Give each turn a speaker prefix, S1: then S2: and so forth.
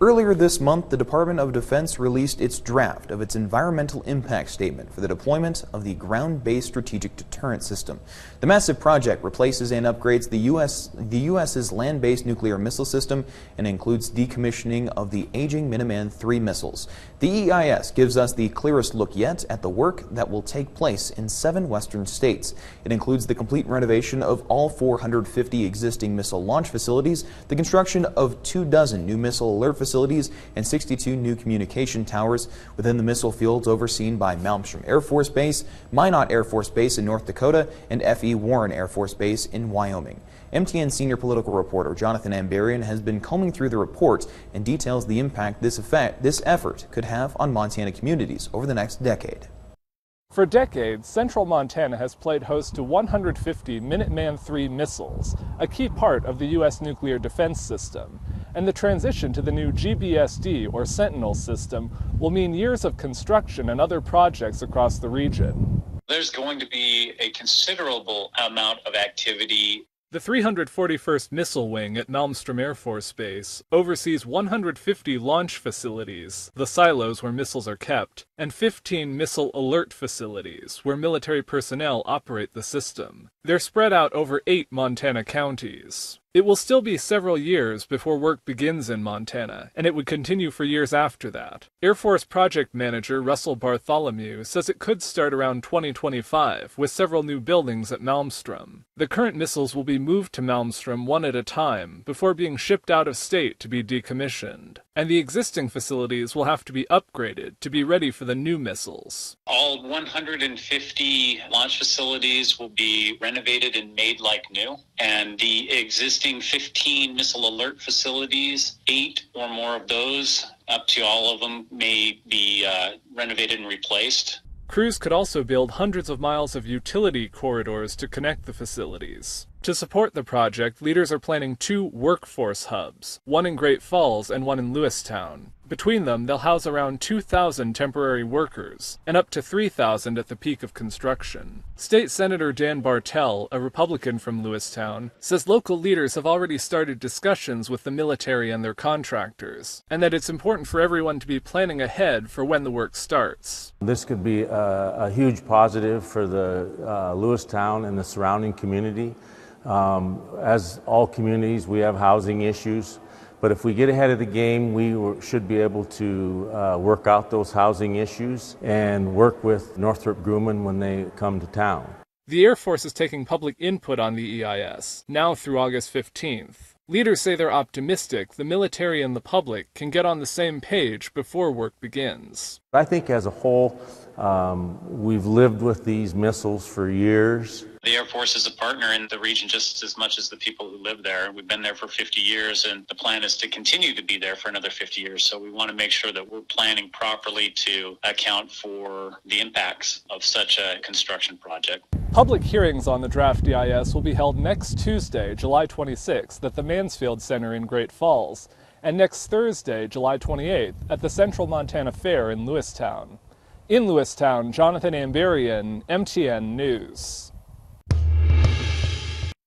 S1: Earlier this month, the Department of Defense released its draft of its environmental impact statement for the deployment of the Ground-Based Strategic Deterrent System. The massive project replaces and upgrades the U.S.'s land-based nuclear missile system and includes decommissioning of the aging Minuteman III missiles. The EIS gives us the clearest look yet at the work that will take place in 7 western states. It includes the complete renovation of all 450 existing missile launch facilities, the construction of 24 new missile alert facilities, and 62 new communication towers within the missile fields overseen by Malmstrom Air Force Base, Minot Air Force Base in North Dakota, and F.E. Warren Air Force Base in Wyoming. MTN senior political reporter Jonathan Ambarian has been combing through the report and details the impact this effort could have on Montana communities over the next decade.
S2: For decades, central Montana has played host to 150 Minuteman III missiles, a key part of the U.S. nuclear defense system. And the transition to the new GBSD, or Sentinel system, will mean years of construction and other projects across the region.
S3: There's going to be a considerable amount of activity.
S2: The 341st Missile Wing at Malmstrom Air Force Base oversees 150 launch facilities, the silos where missiles are kept, and 15 missile alert facilities where military personnel operate the system. They're spread out over 8 Montana counties. It will still be several years before work begins in Montana, and it would continue for years after that. Air Force Project Manager Russell Bartholomew says it could start around 2025, with several new buildings at Malmstrom. The current missiles will be moved to Malmstrom one at a time, before being shipped out of state to be decommissioned. And the existing facilities will have to be upgraded to be ready for the new missiles.
S3: All 150 launch facilities will be renovated and made like new, and the existing 15 missile alert facilities, 8 or more of those, up to all of them, may be renovated and replaced.
S2: Crews could also build hundreds of miles of utility corridors to connect the facilities. To support the project, leaders are planning 2 workforce hubs, one in Great Falls and one in Lewistown. Between them, they'll house around 2,000 temporary workers, and up to 3,000 at the peak of construction. State Senator Dan Bartel, a Republican from Lewistown, says local leaders have already started discussions with the military and their contractors, and that it's important for everyone to be planning ahead for when the work starts.
S4: This could be a huge positive for the Lewistown and the surrounding community. As all communities, we have housing issues, but if we get ahead of the game, we should be able to work out those housing issues and work with Northrop Grumman when they come to town.
S2: The Air Force is taking public input on the EIS, now through August 15th. Leaders say they're optimistic the military and the public can get on the same page before work begins.
S4: I think as a whole, we've lived with these missiles for years.
S3: The Air Force is a partner in the region just as much as the people who live there. We've been there for 50 years, and the plan is to continue to be there for another 50 years. So we want to make sure that we're planning properly to account for the impacts of such a construction project.
S2: Public hearings on the draft EIS will be held next Tuesday, July 26th, at the Mansfield Center in Great Falls, and next Thursday, July 28th, at the Central Montana Fair in Lewistown. In Lewistown, Jonathan Ambarian, MTN News.